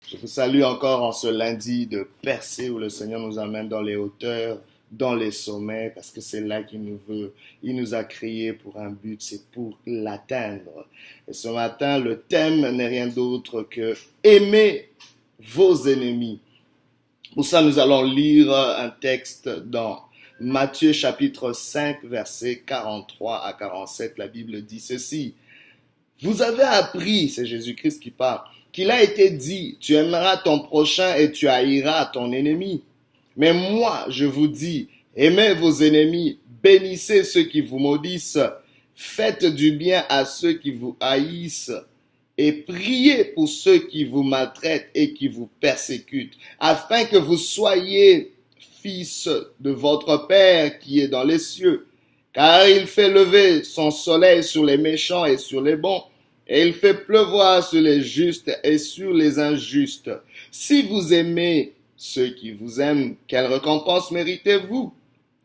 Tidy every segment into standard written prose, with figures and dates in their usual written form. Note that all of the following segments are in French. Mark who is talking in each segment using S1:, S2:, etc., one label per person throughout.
S1: Je vous salue encore en ce lundi de percée où le Seigneur nous amène dans les hauteurs, dans les sommets, parce que c'est là qu'il nous veut. Il nous a créés pour un but, c'est pour l'atteindre. Et ce matin, le thème n'est rien d'autre que aimer vos ennemis. Pour ça, nous allons lire un texte dans Matthieu chapitre 5, versets 43 à 47. La Bible dit ceci. Vous avez appris, c'est Jésus-Christ qui parle, qu'il a été dit, tu aimeras ton prochain et tu haïras ton ennemi. Mais moi, je vous dis, aimez vos ennemis, bénissez ceux qui vous maudissent, faites du bien à ceux qui vous haïssent et priez pour ceux qui vous maltraitent et qui vous persécutent, afin que vous soyez fils de votre Père qui est dans les cieux. Car il fait lever son soleil sur les méchants et sur les bons, et il fait pleuvoir sur les justes et sur les injustes. Si vous aimez ceux qui vous aiment, quelle récompense méritez-vous?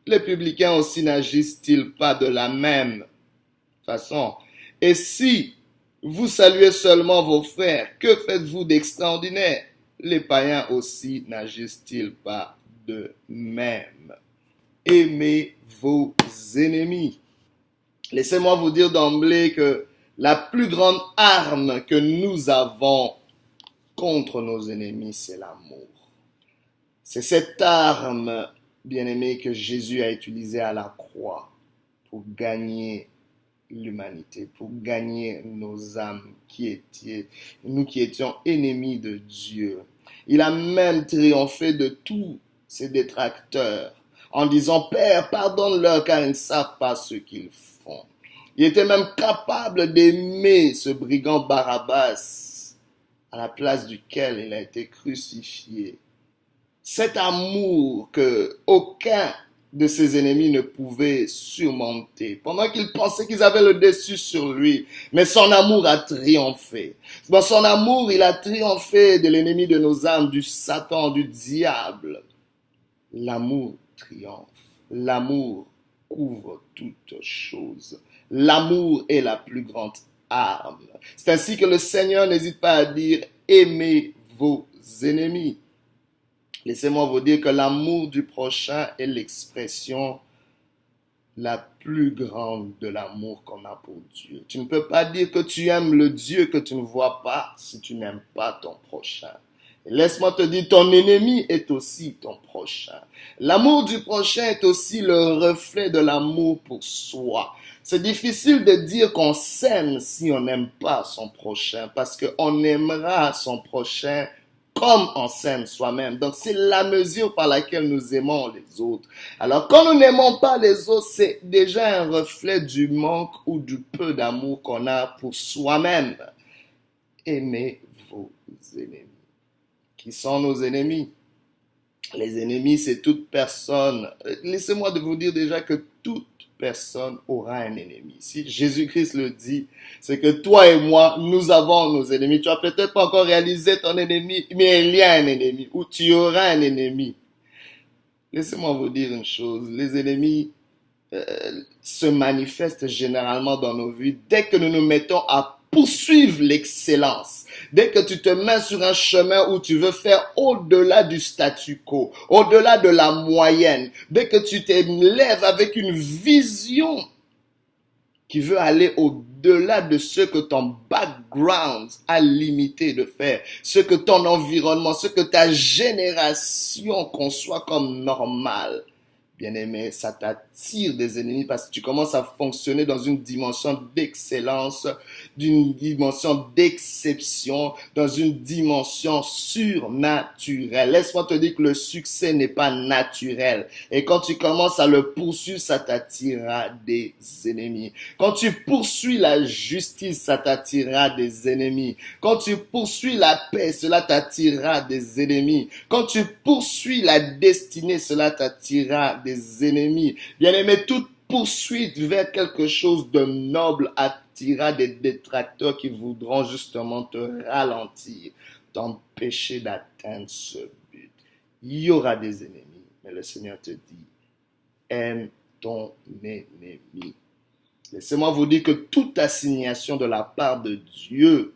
S1: Les publicains aussi n'agissent-ils pas de la même façon? Et si vous saluez seulement vos frères, que faites-vous d'extraordinaire? Les païens aussi n'agissent-ils pas de même? Aimez vos ennemis. Laissez-moi vous dire d'emblée que la plus grande arme que nous avons contre nos ennemis, c'est l'amour. C'est cette arme, bien-aimée, que Jésus a utilisée à la croix pour gagner l'humanité, pour gagner nos âmes nous qui étions ennemis de Dieu. Il a même triomphé de tous ses détracteurs en disant, Père, pardonne-leur car ils ne savent pas ce qu'ils font. Il était même capable d'aimer ce brigand Barabbas à la place duquel il a été crucifié. Cet amour que aucun de ses ennemis ne pouvait surmonter, pendant qu'ils pensaient qu'ils avaient le dessus sur lui, mais son amour a triomphé. Dans son amour, il a triomphé de l'ennemi de nos âmes, du Satan, du diable. L'amour triomphe. L'amour couvre toutes choses. L'amour est la plus grande arme. C'est ainsi que le Seigneur n'hésite pas à dire « Aimez vos ennemis ». Laissez-moi vous dire que l'amour du prochain est l'expression la plus grande de l'amour qu'on a pour Dieu. Tu ne peux pas dire que tu aimes le Dieu que tu ne vois pas si tu n'aimes pas ton prochain. Laisse-moi te dire, ton ennemi est aussi ton prochain. L'amour du prochain est aussi le reflet de l'amour pour soi. C'est difficile de dire qu'on s'aime si on n'aime pas son prochain, parce qu'on aimera son prochain comme on s'aime soi-même. Donc c'est la mesure par laquelle nous aimons les autres. Alors quand nous n'aimons pas les autres, c'est déjà un reflet du manque ou du peu d'amour qu'on a pour soi-même. Aimez vos ennemis. Qui sont nos ennemis? Les ennemis, c'est toute personne. Laissez-moi de vous dire déjà que toute personne aura un ennemi. Si Jésus-Christ le dit, c'est que toi et moi, nous avons nos ennemis. Tu as peut-être pas encore réalisé ton ennemi, mais il y a un ennemi, ou tu auras un ennemi. Laissez-moi vous dire une chose. Les ennemis se manifestent généralement dans nos vies dès que nous nous mettons à poursuivre l'excellence. Dès que tu te mets sur un chemin où tu veux faire au-delà du statu quo, au-delà de la moyenne, dès que tu t'élèves avec une vision qui veut aller au-delà de ce que ton background a limité de faire, ce que ton environnement, ce que ta génération conçoit comme normal. Bien-aimé, ça t'attire des ennemis parce que tu commences à fonctionner dans une dimension d'excellence, d'une dimension d'exception, dans une dimension surnaturelle. Laisse-moi te dire que le succès n'est pas naturel. Et quand tu commences à le poursuivre, ça t'attirera des ennemis. Quand tu poursuis la justice, ça t'attirera des ennemis. Quand tu poursuis la paix, cela t'attirera des ennemis. Quand tu poursuis la destinée, cela t'attirera des ennemis. Bien-aimé, toute poursuite vers quelque chose de noble attirera des détracteurs qui voudront justement te ralentir, t'empêcher d'atteindre ce but. Il y aura des ennemis, mais le Seigneur te dit, aime ton ennemi. Laissez-moi vous dire que toute assignation de la part de Dieu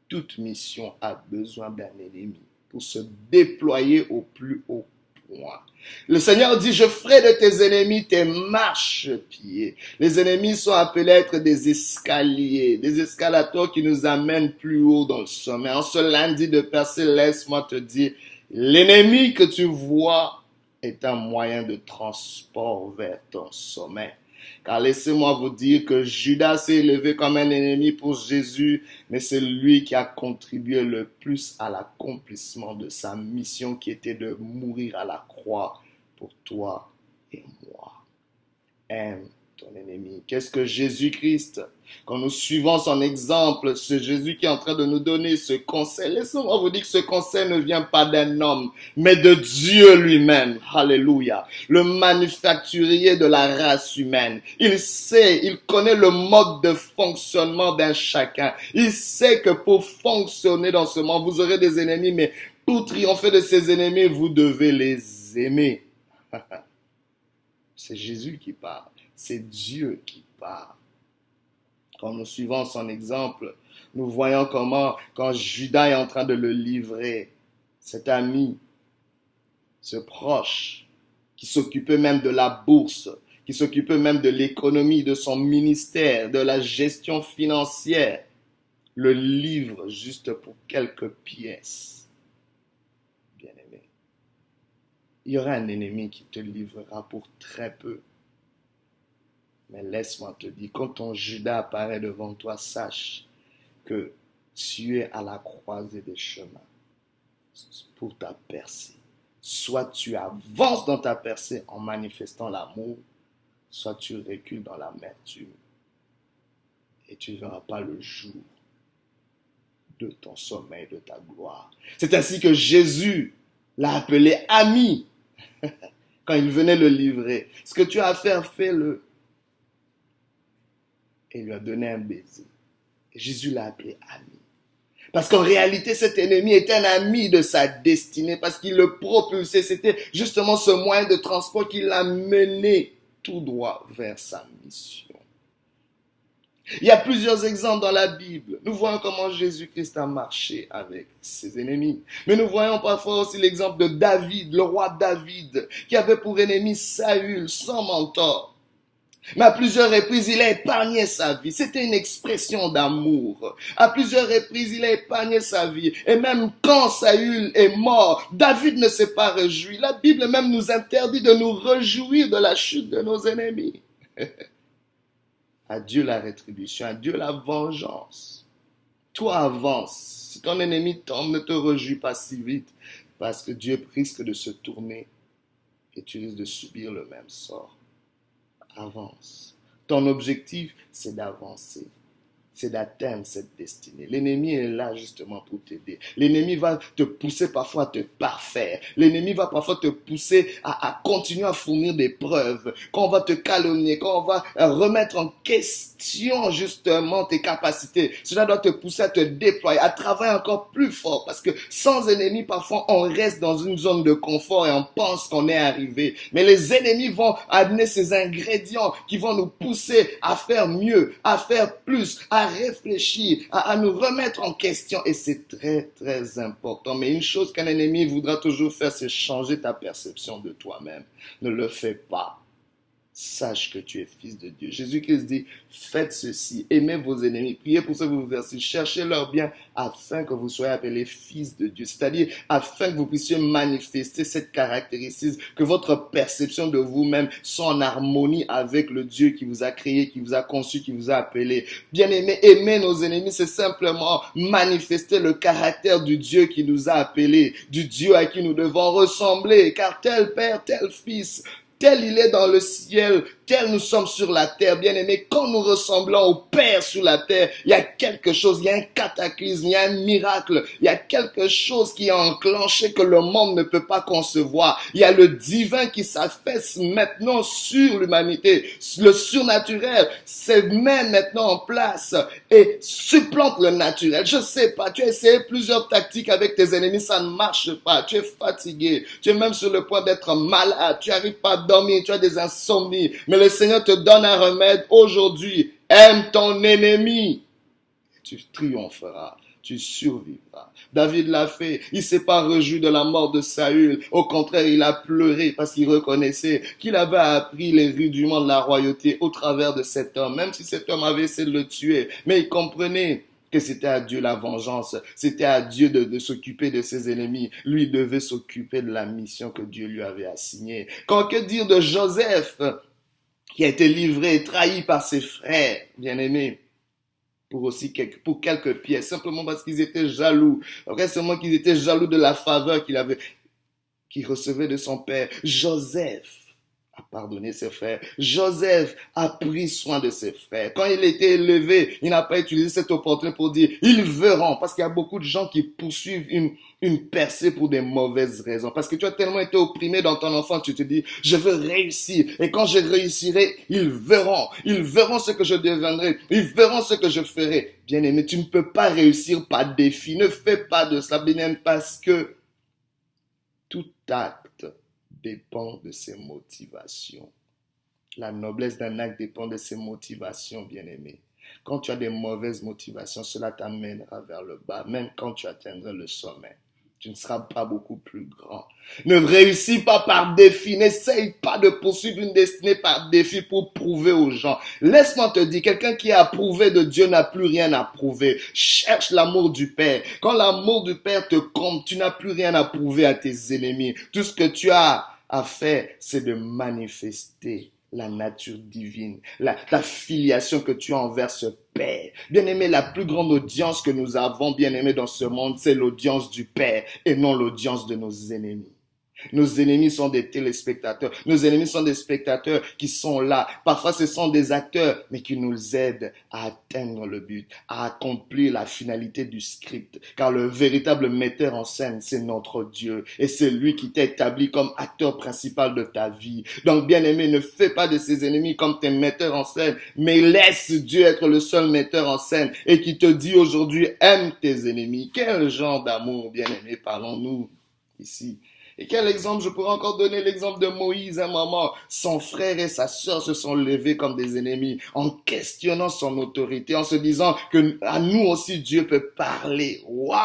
S1: toute mission a besoin d'un ennemi pour se déployer au plus haut point. Le Seigneur dit, je ferai de tes ennemis tes marchepieds. Les ennemis sont appelés à être des escaliers, des escalators qui nous amènent plus haut dans le sommet. En ce lundi de percée, laisse-moi te dire, l'ennemi que tu vois est un moyen de transport vers ton sommet. Car laissez-moi vous dire que Judas s'est élevé comme un ennemi pour Jésus, mais c'est lui qui a contribué le plus à l'accomplissement de sa mission qui était de mourir à la croix pour toi et moi. Aime ton ennemi. Qu'est-ce que Jésus-Christ, quand nous suivons son exemple, ce Jésus qui est en train de nous donner ce conseil, laissez-moi vous dire que ce conseil ne vient pas d'un homme, mais de Dieu lui-même. Alléluia. Le manufacturier de la race humaine. Il sait, il connaît le mode de fonctionnement d'un chacun. Il sait que pour fonctionner dans ce monde, vous aurez des ennemis, mais pour triompher de ces ennemis, vous devez les aimer. C'est Jésus qui parle. C'est Dieu qui parle. Quand nous suivons son exemple, nous voyons comment, quand Judas est en train de le livrer, cet ami, ce proche, qui s'occupait même de la bourse, qui s'occupait même de l'économie, de son ministère, de la gestion financière, le livre juste pour quelques pièces. Bien-aimé, il y aura un ennemi qui te livrera pour très peu. Mais laisse-moi te dire, quand ton Judas apparaît devant toi, sache que tu es à la croisée des chemins pour ta percée. Soit tu avances dans ta percée en manifestant l'amour, soit tu recules dans l'amertume et tu ne verras pas le jour de ton sommeil, de ta gloire. C'est ainsi que Jésus l'a appelé ami quand il venait le livrer. Ce que tu as à faire, fais-le. Et il lui a donné un baiser. Et Jésus l'a appelé ami. Parce qu'en réalité, cet ennemi était un ami de sa destinée, parce qu'il le propulsait. C'était justement ce moyen de transport qui l'a mené tout droit vers sa mission. Il y a plusieurs exemples dans la Bible. Nous voyons comment Jésus-Christ a marché avec ses ennemis. Mais nous voyons parfois aussi l'exemple de David, le roi David, qui avait pour ennemi Saül, son mentor. Mais à plusieurs reprises, il a épargné sa vie. C'était une expression d'amour. À plusieurs reprises, il a épargné sa vie. Et même quand Saül est mort, David ne s'est pas réjoui. La Bible même nous interdit de nous réjouir de la chute de nos ennemis. À Dieu la rétribution, à Dieu la vengeance. Toi avance. Si ton ennemi tombe, ne te réjouis pas si vite, parce que Dieu risque de se tourner et tu risques de subir le même sort. Avance. Ton objectif, c'est d'avancer. C'est d'atteindre cette destinée. L'ennemi est là justement pour t'aider. L'ennemi va te pousser parfois à te parfaire. L'ennemi va parfois te pousser à continuer à fournir des preuves. Quand on va te calomnier, quand on va remettre en question justement tes capacités, cela doit te pousser à te déployer, à travailler encore plus fort. Parce que sans ennemis, parfois on reste dans une zone de confort et on pense qu'on est arrivé. Mais les ennemis vont amener ces ingrédients qui vont nous pousser à faire mieux, à faire plus, à réfléchir, à nous remettre en question. Et c'est très, très important. Mais une chose qu'un ennemi voudra toujours faire, c'est changer ta perception de toi-même. Ne le fais pas. Sache que tu es fils de Dieu. Jésus-Christ dit, faites ceci, aimez vos ennemis, priez pour ceux que vous versez, cherchez leur bien afin que vous soyez appelés fils de Dieu. C'est-à-dire, afin que vous puissiez manifester cette caractéristique, que votre perception de vous-même soit en harmonie avec le Dieu qui vous a créé, qui vous a conçu, qui vous a appelé. Bien-aimés, aimer nos ennemis, c'est simplement manifester le caractère du Dieu qui nous a appelés, du Dieu à qui nous devons ressembler, car tel père, tel fils, tel il est dans le ciel, tel nous sommes sur la terre, bien-aimés. Quand nous ressemblons au Père sur la terre, il y a quelque chose, il y a un cataclysme, il y a un miracle, il y a quelque chose qui est enclenché que le monde ne peut pas concevoir. Il y a le divin qui s'affaisse maintenant sur l'humanité. Le surnaturel se met maintenant en place et supplante le naturel. Je sais pas, tu as essayé plusieurs tactiques avec tes ennemis, ça ne marche pas. Tu es fatigué, tu es même sur le point d'être malade, tu n'arrives pas à dormir, tu as des insomnies. Mais le Seigneur te donne un remède aujourd'hui. Aime ton ennemi. Tu triompheras. tu survivras. David l'a fait. Il s'est pas réjoui de la mort de Saül. Au contraire, il a pleuré parce qu'il reconnaissait qu'il avait appris les rudiments de la royauté au travers de cet homme, même si cet homme avait essayé de le tuer. Mais il comprenait que c'était à Dieu la vengeance, c'était à Dieu de s'occuper de ses ennemis. Lui devait s'occuper de la mission que Dieu lui avait assignée. Que dire de Joseph, qui a été livré et trahi par ses frères, bien-aimés, pour quelques pièces, simplement parce qu'ils étaient jaloux. Récemment qu'ils étaient jaloux de la faveur qu'il recevait de son père. Joseph a pardonné ses frères. Joseph a pris soin de ses frères. Quand il était élevé, il n'a pas utilisé cette opportunité pour dire, ils verront, parce qu'il y a beaucoup de gens qui poursuivent une percée pour des mauvaises raisons. Parce que tu as tellement été opprimé dans ton enfance, tu te dis, je veux réussir. Et quand je réussirai, ils verront. Ils verront ce que je deviendrai. Ils verront ce que je ferai. Bien-aimé, tu ne peux pas réussir par défi. Ne fais pas de cela, bien-aimé, parce que tout acte dépend de ses motivations. La noblesse d'un acte dépend de ses motivations, bien-aimé. Quand tu as des mauvaises motivations, cela t'amènera vers le bas. Même quand tu atteindras le sommet, tu ne seras pas beaucoup plus grand. Ne réussis pas par défi. N'essaye pas de poursuivre une destinée par défi pour prouver aux gens. Laisse-moi te dire, quelqu'un qui a approuvé de Dieu n'a plus rien à prouver. Cherche l'amour du Père. Quand l'amour du Père te compte, tu n'as plus rien à prouver à tes ennemis. Tout ce que tu as à faire, c'est de manifester la nature divine, la filiation que tu as envers ce Père. Bien-aimé, la plus grande audience que nous avons, bien-aimé, dans ce monde, c'est l'audience du Père et non l'audience de nos ennemis. Nos ennemis sont des téléspectateurs. Nos ennemis sont des spectateurs qui sont là. Parfois, ce sont des acteurs, mais qui nous aident à atteindre le but, à accomplir la finalité du script. Car le véritable metteur en scène, c'est notre Dieu. Et c'est lui qui t'a établi comme acteur principal de ta vie. Donc, bien-aimé, ne fais pas de ces ennemis comme tes metteurs en scène, mais laisse Dieu être le seul metteur en scène et qui te dit aujourd'hui, aime tes ennemis. Quel genre d'amour, bien-aimé, parlons-nous ici. Et quel exemple, je pourrais encore donner l'exemple de Moïse, un moment. Son frère et sa sœur se sont levés comme des ennemis en questionnant son autorité, en se disant que à nous aussi Dieu peut parler. Waouh!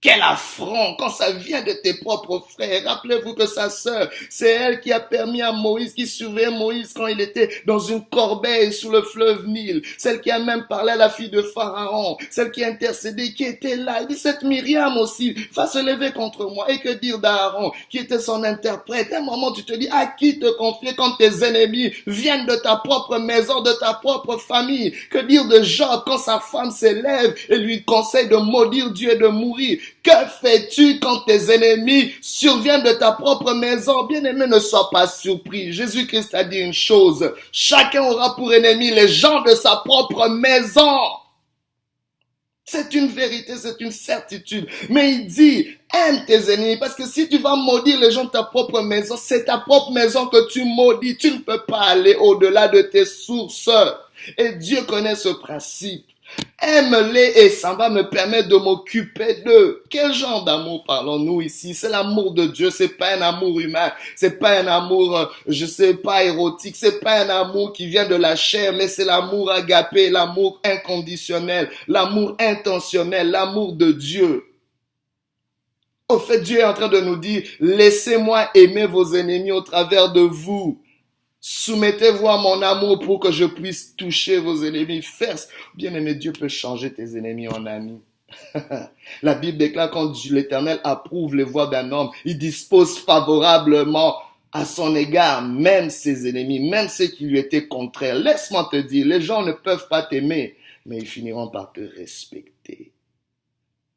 S1: Quel affront quand ça vient de tes propres frères. Rappelez-vous que sa sœur, c'est elle qui a permis à Moïse, qui surveillait Moïse quand il était dans une corbeille sous le fleuve Nil. Celle qui a même parlé à la fille de Pharaon. Celle qui a intercédé, qui était là. Il dit, cette Myriam aussi va se lever contre moi. Et que dire d'Aaron, qui était son interprète. À un moment, tu te dis, à qui te confier quand tes ennemis viennent de ta propre maison, de ta propre famille? Que dire de Job quand sa femme s'élève et lui conseille de maudire Dieu et de mourir? Que fais-tu quand tes ennemis surviennent de ta propre maison? Bien-aimé, ne sois pas surpris. Jésus-Christ a dit une chose. Chacun aura pour ennemi les gens de sa propre maison. C'est une vérité, c'est une certitude. Mais il dit, aime tes ennemis. Parce que si tu vas maudire les gens de ta propre maison, c'est ta propre maison que tu maudis. Tu ne peux pas aller au-delà de tes sources. Et Dieu connaît ce principe. Aime-les et ça va me permettre de m'occuper d'eux. Quel genre d'amour parlons-nous ici? C'est l'amour de Dieu, c'est pas un amour humain, c'est pas un amour, je sais pas, érotique, c'est pas un amour qui vient de la chair, mais c'est l'amour agapé, l'amour inconditionnel, l'amour intentionnel, l'amour de Dieu. Au fait, Dieu est en train de nous dire, laissez-moi aimer vos ennemis au travers de vous. Soumettez-vous à mon amour pour que je puisse toucher vos ennemis. Bien-aimé, Dieu peut changer tes ennemis en amis. La Bible déclare quand l'Éternel approuve les voies d'un homme, il dispose favorablement à son égard, même ses ennemis, même ceux qui lui étaient contraires. Laisse-moi te dire, les gens ne peuvent pas t'aimer, mais ils finiront par te respecter.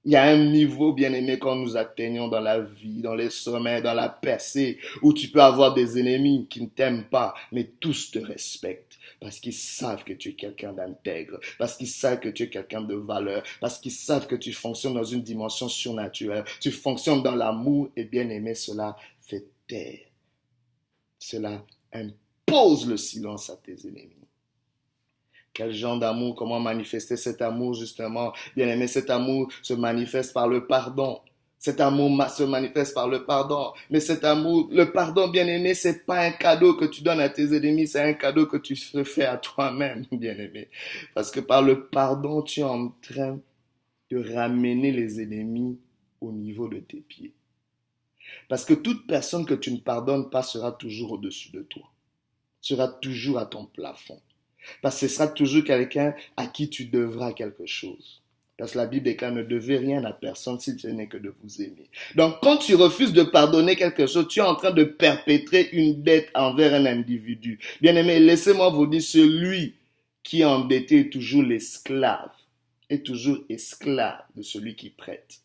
S1: Il y a un niveau, bien-aimé, quand nous atteignons dans la vie, dans les sommets, dans la percée, où tu peux avoir des ennemis qui ne t'aiment pas, mais tous te respectent. Parce qu'ils savent que tu es quelqu'un d'intègre, parce qu'ils savent que tu es quelqu'un de valeur, parce qu'ils savent que tu fonctionnes dans une dimension surnaturelle, tu fonctionnes dans l'amour, et bien-aimé, cela fait taire. Cela impose le silence à tes ennemis. Quel genre d'amour, comment manifester cet amour justement? Bien aimé, cet amour se manifeste par le pardon. Cet amour se manifeste par le pardon. Mais cet amour, le pardon, bien-aimé, c'est pas un cadeau que tu donnes à tes ennemis, c'est un cadeau que tu te fais à toi-même, bien-aimé. Parce que par le pardon, tu es en train de ramener les ennemis au niveau de tes pieds. Parce que toute personne que tu ne pardonnes pas sera toujours au-dessus de toi, sera toujours à ton plafond. Parce que ce sera toujours quelqu'un à qui tu devras quelque chose. Parce que la Bible déclare ne devez rien à personne si ce n'est que de vous aimer. Donc quand tu refuses de pardonner quelque chose, tu es en train de perpétrer une dette envers un individu. Bien-aimé, laissez-moi vous dire, celui qui est endetté est toujours l'esclave, est toujours esclave de celui qui prête.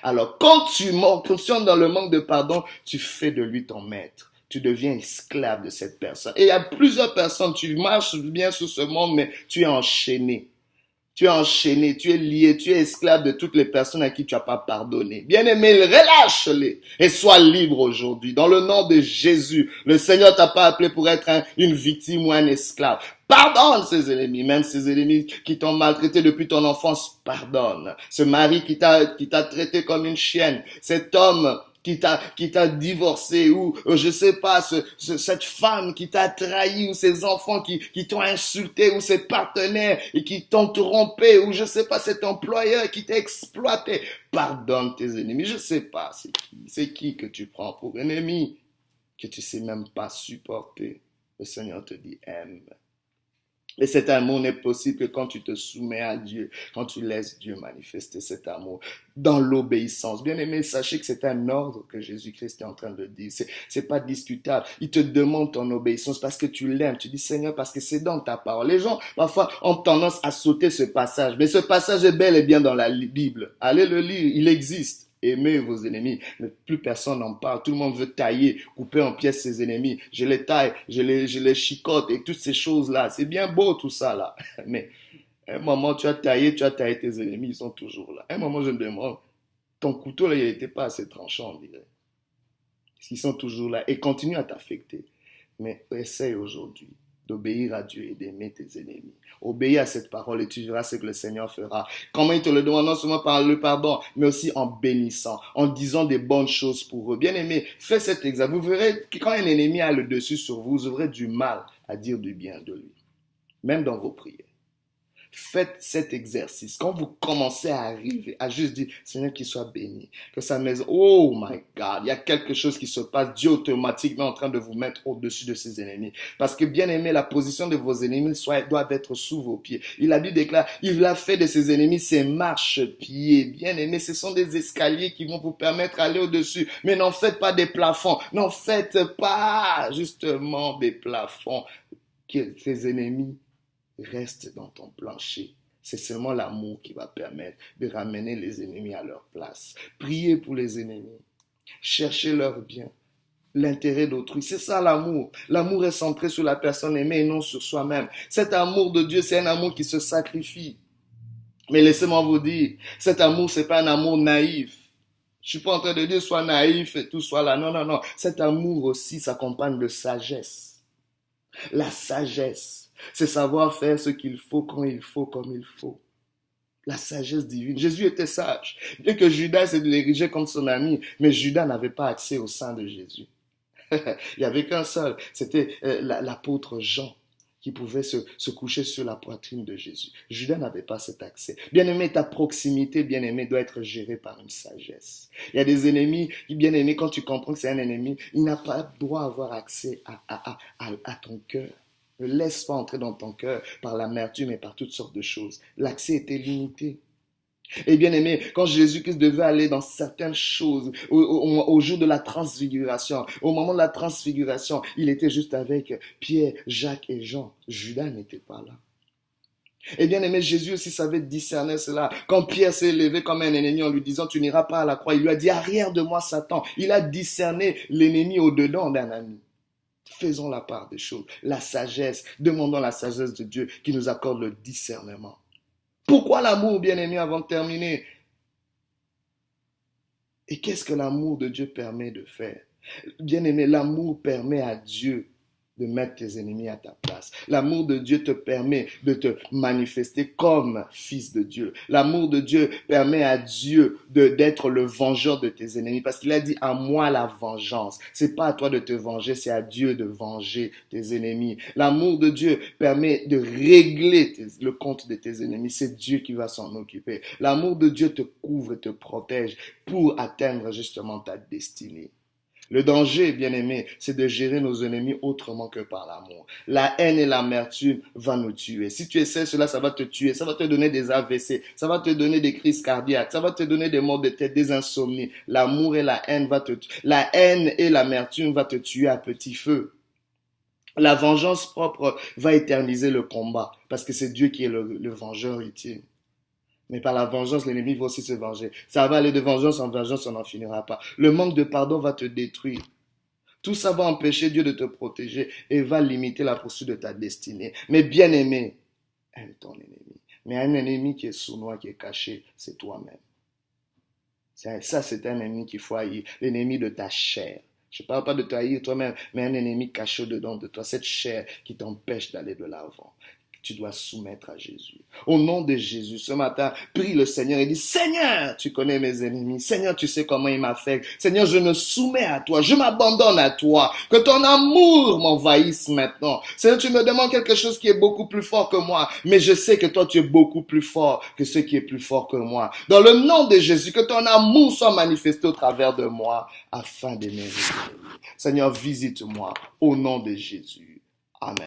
S1: Alors quand tu fonctionnes dans le manque de pardon, tu fais de lui ton maître. Tu deviens esclave de cette personne. Et il y a plusieurs personnes, tu marches bien sur ce monde, mais tu es enchaîné. Tu es enchaîné, tu es lié, tu es esclave de toutes les personnes à qui tu n'as pas pardonné. Bien-aimé, relâche-les et sois libre aujourd'hui. Dans le nom de Jésus, le Seigneur t'a pas appelé pour être une victime ou un esclave. Pardonne ses ennemis, même ses ennemis qui t'ont maltraité depuis ton enfance, pardonne. Ce mari qui t'a traité comme une chienne, cet homme qui t'a divorcé, ou je sais pas, cette femme qui t'a trahi, ou ces enfants qui t'ont insulté, ou ces partenaires et qui t'ont trompé, ou je sais pas, cet employeur qui t'a exploité. Pardonne tes ennemis. Je sais pas c'est qui que tu prends pour ennemi, que tu sais même pas supporter. Le Seigneur te dit aime. Et cet amour n'est possible que quand tu te soumets à Dieu, quand tu laisses Dieu manifester cet amour dans l'obéissance. Bien aimé, sachez que c'est un ordre que Jésus-Christ est en train de dire. C'est pas discutable. Il te demande ton obéissance parce que tu l'aimes. Tu dis Seigneur parce que c'est dans ta parole. Les gens parfois ont tendance à sauter ce passage, mais ce passage est bel et bien dans la Bible. Allez le lire, il existe. Aimez vos ennemis. Mais plus personne n'en parle. Tout le monde veut tailler, couper en pièces ses ennemis. Je les taille, je les chicote et toutes ces choses-là. C'est bien beau tout ça là. Mais à un moment, tu as taillé tes ennemis. Ils sont toujours là. À un moment, je me demande, ton couteau là, il n'était pas assez tranchant, on dirait. Parce qu'ils sont toujours là et continuent à t'affecter. Mais essaye aujourd'hui d'obéir à Dieu et d'aimer tes ennemis. Obéis à cette parole et tu verras ce que le Seigneur fera. Comment il te le demande, non seulement par le pardon, mais aussi en bénissant, en disant des bonnes choses pour eux. Bien aimé, fais cet examen. Vous verrez que quand un ennemi a le dessus sur vous, vous aurez du mal à dire du bien de lui, même dans vos prières. Faites cet exercice. Quand vous commencez à arriver, à juste dire, Seigneur, qu'il soit béni, que sa maison, oh my God, il y a quelque chose qui se passe, Dieu automatiquement en train de vous mettre au-dessus de ses ennemis. Parce que bien aimé, la position de vos ennemis doit être sous vos pieds. Il a dit, déclare, il a fait de ses ennemis ses marchepieds. Bien aimé, ce sont des escaliers qui vont vous permettre d'aller au-dessus. Mais n'en faites pas des plafonds. N'en faites pas justement des plafonds. Que ses ennemis reste dans ton plancher. C'est seulement l'amour qui va permettre de ramener les ennemis à leur place. Priez pour les ennemis. Cherchez leur bien. L'intérêt d'autrui. C'est ça l'amour. L'amour est centré sur la personne aimée et non sur soi-même. Cet amour de Dieu, c'est un amour qui se sacrifie. Mais laissez-moi vous dire, cet amour, c'est pas un amour naïf. Je suis pas en train de dire sois naïf et tout soit là. Non, non, non. Cet amour aussi s'accompagne de sagesse. La sagesse. C'est savoir faire ce qu'il faut, quand il faut, comme il faut. La sagesse divine. Jésus était sage. Bien que Judas s'est dirigé comme son ami, mais Judas n'avait pas accès au sein de Jésus. Il n'y avait qu'un seul. C'était l'apôtre Jean qui pouvait se coucher sur la poitrine de Jésus. Judas n'avait pas cet accès. Bien-aimé, ta proximité, bien-aimé, doit être gérée par une sagesse. Il y a des ennemis, bien-aimé, quand tu comprends que c'est un ennemi, il n'a pas droit à avoir accès à ton cœur. Ne laisse pas entrer dans ton cœur par l'amertume et par toutes sortes de choses. L'accès était limité. Et bien aimé, quand Jésus-Christ devait aller dans certaines choses, au jour de la transfiguration, au moment de la transfiguration, il était juste avec Pierre, Jacques et Jean. Judas n'était pas là. Et bien aimé, Jésus aussi savait discerner cela. Quand Pierre s'est levé comme un ennemi en lui disant, tu n'iras pas à la croix, il lui a dit, arrière de moi Satan. Il a discerné l'ennemi au-dedans d'un ami. Faisons la part des choses, la sagesse, demandons la sagesse de Dieu qui nous accorde le discernement. Pourquoi l'amour, bien-aimé, avant de terminer? Et qu'est-ce que l'amour de Dieu permet de faire? Bien-aimé, l'amour permet à Dieu de mettre tes ennemis à ta place. L'amour de Dieu te permet de te manifester comme fils de Dieu. L'amour de Dieu permet à Dieu d'être le vengeur de tes ennemis parce qu'il a dit à moi la vengeance. C'est pas à toi de te venger, c'est à Dieu de venger tes ennemis. L'amour de Dieu permet de régler le compte de tes ennemis. C'est Dieu qui va s'en occuper. L'amour de Dieu te couvre et te protège pour atteindre justement ta destinée. Le danger, bien-aimé, c'est de gérer nos ennemis autrement que par l'amour. La haine et l'amertume vont nous tuer. Si tu essaies cela, ça va te tuer. Ça va te donner des AVC. Ça va te donner des crises cardiaques. Ça va te donner des maux de tête, des insomnies. L'amour et la haine la haine et l'amertume va te tuer à petit feu. La vengeance propre va éterniser le combat parce que c'est Dieu qui est le vengeur ultime. Mais par la vengeance, l'ennemi va aussi se venger. Ça va aller de vengeance en vengeance, on n'en finira pas. Le manque de pardon va te détruire. Tout ça va empêcher Dieu de te protéger et va limiter la poursuite de ta destinée. Mais bien aimé, aime ton ennemi. Mais un ennemi qui est sournois, qui est caché, c'est toi-même. Ça, c'est un ennemi qu'il faut haïr. L'ennemi de ta chair. Je ne parle pas de te haïr toi-même, mais un ennemi caché dedans de toi. Cette chair qui t'empêche d'aller de l'avant. Tu dois soumettre à Jésus. Au nom de Jésus, ce matin, prie le Seigneur et dis, Seigneur, tu connais mes ennemis. Seigneur, tu sais comment ils m'affectent. Seigneur, je me soumets à toi. Je m'abandonne à toi. Que ton amour m'envahisse maintenant. Seigneur, tu me demandes quelque chose qui est beaucoup plus fort que moi. Mais je sais que toi, tu es beaucoup plus fort que ce qui est plus fort que moi. Dans le nom de Jésus, que ton amour soit manifesté au travers de moi afin d'aimer mes ennemis. Seigneur, visite-moi au nom de Jésus. Amen.